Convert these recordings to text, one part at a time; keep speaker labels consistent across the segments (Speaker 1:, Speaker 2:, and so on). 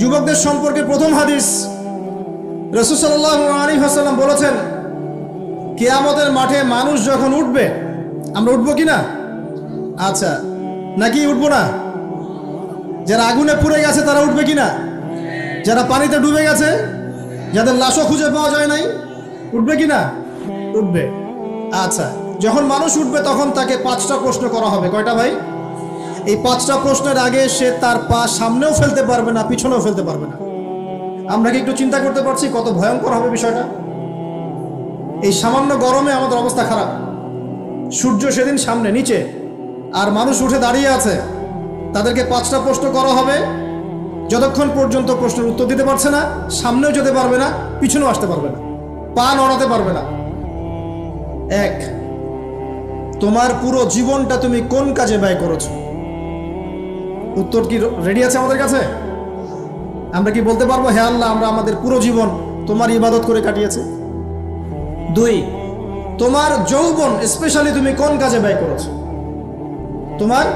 Speaker 1: যুবকদের সম্পর্কে প্রথম হাদিস, রাসূল সাল্লাল্লাহু আলাইহি ওয়াসাল্লাম বলেছেন, কিয়ামতের মাঠে মানুষ যখন উঠবে, আমরা উঠবো কি না? আচ্ছা, নাকি উঠবো না? যারা আগুনে পুড়ে গেছে তারা উঠবে কি না? যারা পানিতে ডুবে গেছে, যাদের লাশও খুঁজে পাওয়া যায় নাই, উঠবে কি না? উঠবে। আচ্ছা, যখন মানুষ উঠবে তখন তাকে 5টা প্রশ্ন করা হবে। কয়টা ভাই? এই 5টা প্রশ্নের আগে সে তার পা সামনেও ফেলতে পারবে না, পিছনেও ফেলতে পারবে না। আমরা কি একটু চিন্তা করতে পারছি কত ভয়ঙ্কর হবে বিষয়টা? এই সামান্য গরমে আমাদের অবস্থা খারাপ, সূর্য সেদিন সামনে নিচে, আর মানুষ উঠে দাঁড়িয়ে আছে। তাদেরকে 5টা প্রশ্ন করা হবে। যতক্ষণ পর্যন্ত প্রশ্নের উত্তর দিতে পারছে না, সামনেও যেতে পারবে না, পিছনেও আসতে পারবে না, পা নড়াতে পারবে না। 1, তোমার পুরো জীবনটা তুমি কোন কাজে ব্যয় করেছো? উত্তর কি রেডি আছে আমাদের কাছে? আমরা কি বলতে পারবো, হে আল্লাহ, আমরা আমাদের পুরো জীবন তোমার ইবাদত করে কাটিয়েছি? 2, তোমার যৌবন স্পেশালি তুমি কোন কাজে ব্যয় করেছো? তোমার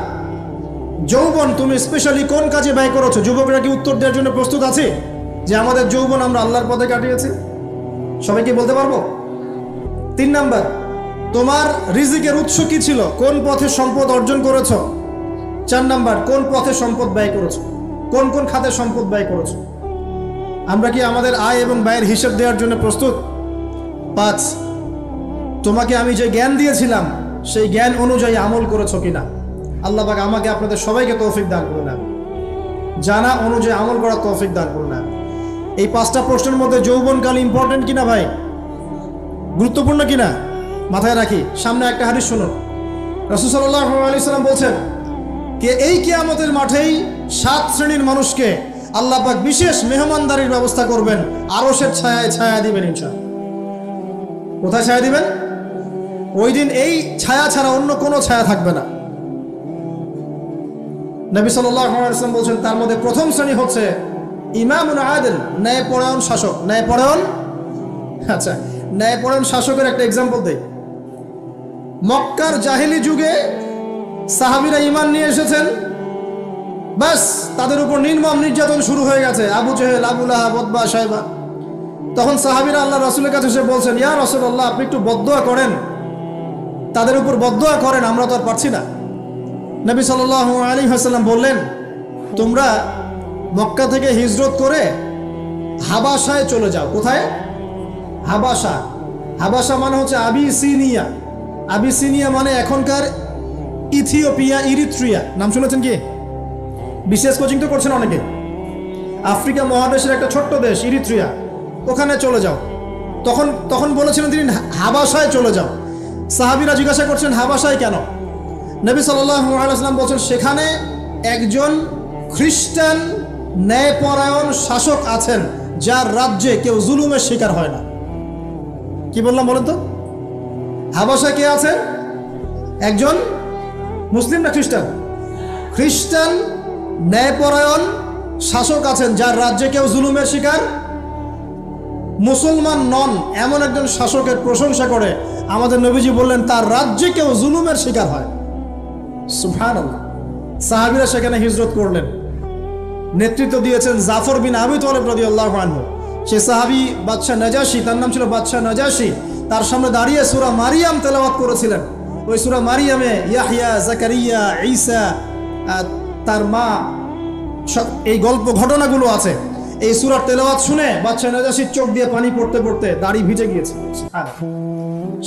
Speaker 1: যৌবন তুমি স্পেশালি কোন কাজে ব্যয় করেছো? যুবকরা কি উত্তর দেওয়ার জন্য প্রস্তুত আছে যে আমাদের যৌবন আমরা আল্লাহর পথে কাটিয়েছি? সবাই কি বলতে পারবো? 3 নাম্বার, তোমার রিজিকের উৎস কি ছিল? কোন পথে সম্পদ অর্জন করেছো? 4 নাম্বার, কোন পথে সম্পদ ব্যয় করেছো? কোন কোন খাতে সম্পদ ব্যয় করেছো? আমরা কি আমাদের আয় এবং ব্যয়ের হিসাব দেওয়ার জন্য প্রস্তুত? 5, তোমাকে আমি যে জ্ঞান দিয়েছিলাম সেই জ্ঞান অনুযায়ী আমল করেছো কিনা? আল্লাহ পাক আমাকে আপনাদের সবাইকে তৌফিক দান করুন, জানা অনুযায়ী আমল করার তৌফিক দান করুন। এই 5টা প্রশ্নের মধ্যে যৌবনকাল ইম্পর্টেন্ট কিনা ভাই? গুরুত্বপূর্ণ কিনা? মাথায় রাখি। সামনে একটা হাদিস শুনুন। রাসূল সাল্লাল্লাহু আলাইহি ওয়াসাল্লাম বলছেন যে এই কিয়ামতের মাঠেই 7 শ্রেণীর মানুষকে আল্লাহ পাক বিশেষ মেহমানদারির ব্যবস্থা করবেন, আরশের ছায়ায় ছায়া দিবেন ইনশাআল্লাহ। কোথায় ছায়া দিবেন? ওই দিন এই ছায়া ছাড়া অন্য কোনো ছায়া থাকবে না। নবী সাল্লাল্লাহু আলাইহি ওয়াসাল্লাম বলছেন তার মধ্যে প্রথম শ্রেণী হচ্ছে ইমামুন আদিল, ন্যায়পরায়ণ শাসক। ন্যায়পরায়ণ, আচ্ছা, ন্যায়পরায়ণ শাসকের একটা এক্সাম্পল দেই। মক্কার জাহেলি যুগে সাহাবীরা ঈমান নিয়ে এসেছেন, বাস তাদের উপর নির্মম নির্যাতন শুরু হয়ে গেছে। আবু জেহেল, আবু লাহাব, উতবা, শাইবা। তখন সাহাবীরা আল্লাহ রাসূলের কাছে এসে বলছেন, ইয়া রাসূলুল্লাহ, আপনি একটু বদদোয়া করেন, তাদের উপর বদদোয়া করেন, আমরা তো আর পারছি না। নবী সাল্লাল্লাহু আলাইহি ওয়াসাল্লাম বললেন, তোমরা মক্কা থেকে হিজরত করে হাবাসায় চলে যাও। কোথায়? হাবাসা। হাবাসা মানে হচ্ছে আবিসিনিয়া। আবিসিনিয়া মানে এখনকার ইথিওপিয়া, ইরিত্রিয়া। নাম শুনেছেন কি? বিশেষ কোচিং তো করছেন অনেকে। আফ্রিকা মহাদেশের একটা ছোট্ট দেশ ইরিত্রিয়া, ওখানে চলে যাও। তখন বলেছিলেন তিনি হাবাসায় চলে যাও। সাহাবীরা জিজ্ঞাসা করছেন হাবাসায় কেন? নবী সাল্লাল্লাহু আলাইহি ওয়াসাল্লাম বলছেন সেখানে একজন খ্রিস্টান ন্যায়পরায়ণ শাসক আছেন যার রাজ্যে কেউ জুলুমের শিকার হয় না। কি বললাম বলেন তো? হাবাসায় কে আছেন? একজন মুসলিম না খ্রিস্টান? খ্রিস্টান ন্যায়পরায়ণ শাসক আছেন যার রাজ্যে কেউ জুলুমের শিকার, মুসলমান নন এমন একজন শাসকের প্রশংসা করে আমাদের নবীজি বললেন তার রাজ্যে কেউ জুলুমের শিকার হয়। সুবহানাল্লাহ। সাহাবীরা সেখানে হিজরত করলেন। নেতৃত্ব দিয়েছেন জাফর বিন আবি তালেব রাদিয়াল্লাহু আনহু। সে সাহাবী বাদশা নাজাশি, তার নাম ছিল বাদশা নাজাশি, তার সামনে দাঁড়িয়ে সূরা মারিয়াম তেলাওয়াত করেছিলেন। ওই সূরা মারিয়ামে ইয়াহইয়া, জাকারিয়া, ঈসা, তার মা, এই গল্প ঘটনাগুলো আছে। এই সূরার তেলাওয়াত শুনে বাদশা নাজাশির চোখ দিয়ে পানি পড়তে পড়তে দাড়ি ভিজে গিয়েছে।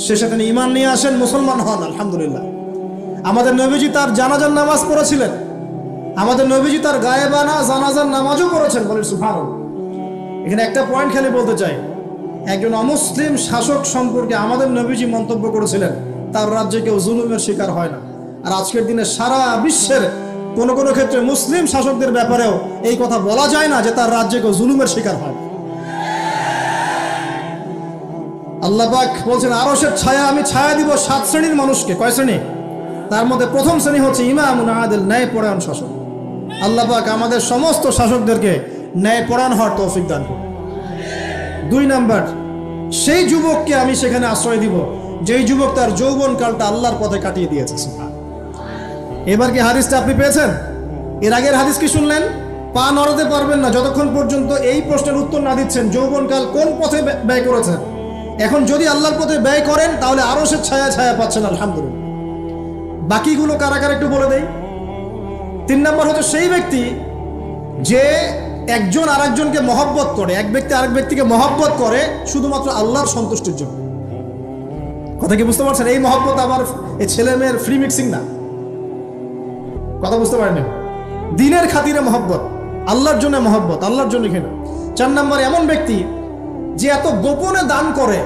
Speaker 1: শেষে তিনি ঈমান নিয়ে আসেন, মুসলমান হন, আলহামদুলিল্লাহ। আমাদের নবীজি তার জানাজার নামাজ পড়েছিলেন। আমাদের নবীজি তার গায়েবানা জানাজার নামাজও পড়েছেন। বলেন সুবহানাল্লাহ। এখানে একটা পয়েন্ট খালি বলতে চাই, একজন অমুসলিম শাসক সম্পর্কে আমাদের নবীজি মন্তব্য করেছিলেন তার রাজ্যে কেউ জুলুমের শিকার হয় না। আর আজকের দিনে সারা বিশ্বের কোন কোন ক্ষেত্রে মুসলিম শাসকদের ব্যাপারেও এই কথা বলা যায় না যে তার রাজ্যে কেউ জুলুমের শিকার হয়। আল্লাহ পাক বলছেন আরশের ছায়া আমি ছায়া দিব 7 শ্রেণীর মানুষকে। কয় শ্রেণী? তার মধ্যে প্রথম শ্রেণী হচ্ছে ইমামুন আদিল, ন্যায়পরায়ণ শাসক। আল্লাহ পাক আমাদের সমস্ত শাসকদেরকে ন্যায়পরায়ণ হওয়ার তৌফিক দান করুন। 2 নাম্বার, সেই যুবককে আমি সেখানে আশ্রয় দিব যেই যুবক তার যৌবনকালটা আল্লাহর পথে কাটিয়ে দিয়েছে। এবার কি হাদিসটা আপনি পেয়েছেন? এর আগের হাদিস কি শুনলেন? পা নড়াতে পারবেন না যতক্ষণ পর্যন্ত এই প্রশ্নের উত্তর না দিচ্ছেন যৌবনকাল কোন পথে ব্যয় করেছেন। এখন যদি আল্লাহর পথে ব্যয় করেন তাহলে আরশের ছায়া ছায়া পাচ্ছেন আলহামদুলিল্লাহ। বাকিগুলো কারা কারা একটু বলে দেই। 3 নম্বর হচ্ছে সেই ব্যক্তি যে একজন আরেকজনকে মহব্বত করে, এক ব্যক্তি আরেক ব্যক্তিকে মহব্বত করে শুধুমাত্র আল্লাহর সন্তুষ্টির জন্য। কথা কি বুঝতে পারছেন? এই মহব্বত আবার এই ছেলে মেয়ের ফ্রি মিক্সিং না। কথা বুঝতে পারেন? দিনের খাতিরে মহব্বত, আল্লাহর জন্য মহব্বত, আল্লাহর জন্য এখানে। 4 নম্বর এমন ব্যক্তি যে এত গোপনে দান করে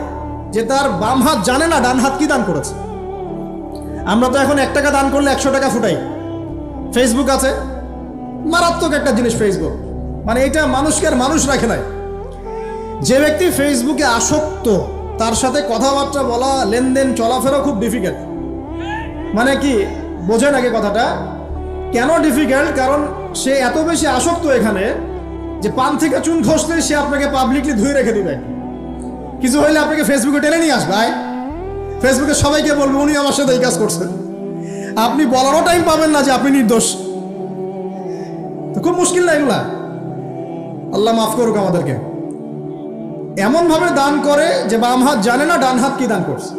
Speaker 1: যে তার বাম হাত জানে না ডান হাত কি দান করেছে। আমরা তো এখন 1 টাকা দান করলে 100 টাকা ফুটাই। ফেসবুক আছে, মারাত্মক একটা জিনিস ফেসবুক, মানে এটা মানুষকে আর মানুষ রাখে নাই। যে ব্যক্তি ফেসবুকে আসক্ত তার সাথে কথাবার্তা বলা, লেনদেন, চলাফেরা খুব ডিফিকাল্ট। মানে কি বোঝেন আগে কথাটা? কেন ডিফিকাল্ট? কারণ সে এত বেশি আসক্ত এখানে যে পান থেকে চুন খসলে সে আপনাকে পাবলিকলি ধুয়ে রেখে দিবে। কিছু হইলে আপনাকে ফেসবুকে টেনে নিয়ে আসবে, ফেসবুকে সবাইকে বলবে উনি আমার সাথে এই কাজ করছেন। আপনি বলারও টাইম পাবেন না যে আপনি নির্দোষ। তো খুব মুশকিল না এগুলা? আল্লাহ মাফ করুক আমাদেরকে। এমন ভাবে দান করে যে বাম হাত জানে না ডান হাত কি দান করছে।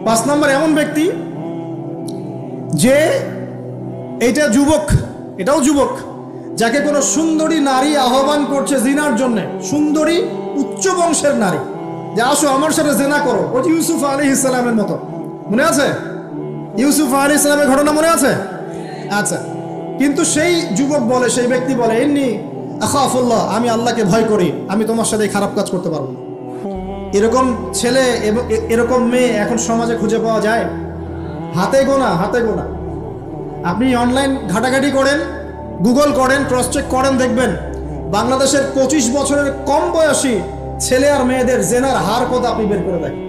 Speaker 1: 5 নম্বর এমন ব্যক্তি যে এইটা যুবক, এটাও যুবক, যাকে কোনো সুন্দরী নারী আহ্বান করছে জিনার জন্য, সুন্দরী উচ্চ বংশের নারী, যে আসো আমার সাথে জেনা করো। ওই ইউসুফ আলাইহিস সালামের মতো, মনে আছে? ইউসুফ আলাইহিস সালামের ঘটনা মনে আছে? আচ্ছা, কিন্তু সেই যুবক বলে, সেই ব্যক্তি বলে ইন্নী আখাফুল্লাহ, আমি আল্লাহকে ভয় করি, আমি তোমার সাথে খারাপ কাজ করতে পারবো না। এরকম ছেলে এবং এরকম মেয়ে এখন সমাজে খুঁজে পাওয়া যায়? হাতে গোনা, হাতে গোনা। আপনি অনলাইন ঘাটাঘাটি করেন, গুগল করেন, ক্রস চেক করেন, দেখবেন বাংলাদেশের 25 বছরের কম বয়সী ছেলে আর মেয়েদের জেনার হার কত আপনি বের করে দেখেন।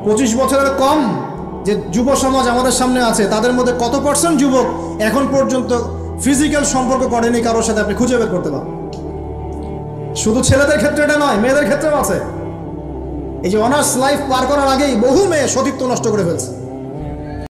Speaker 1: 25 বছরের কম যে যুব সমাজ আমাদের সামনে আছে তাদের মধ্যে কত % যুবক এখন পর্যন্ত ফিজিক্যাল সম্পর্ক করেনি কারোর সাথে, আপনি খুঁজে বের করতে পারেন। শুধু ছেলেদের ক্ষেত্রে এটা নয়, মেয়েদের ক্ষেত্রেও আছে। এই যে অনার্স লাইফ পার করার আগেই বহু মেয়ে সতীত্ব নষ্ট করে ফেলছে।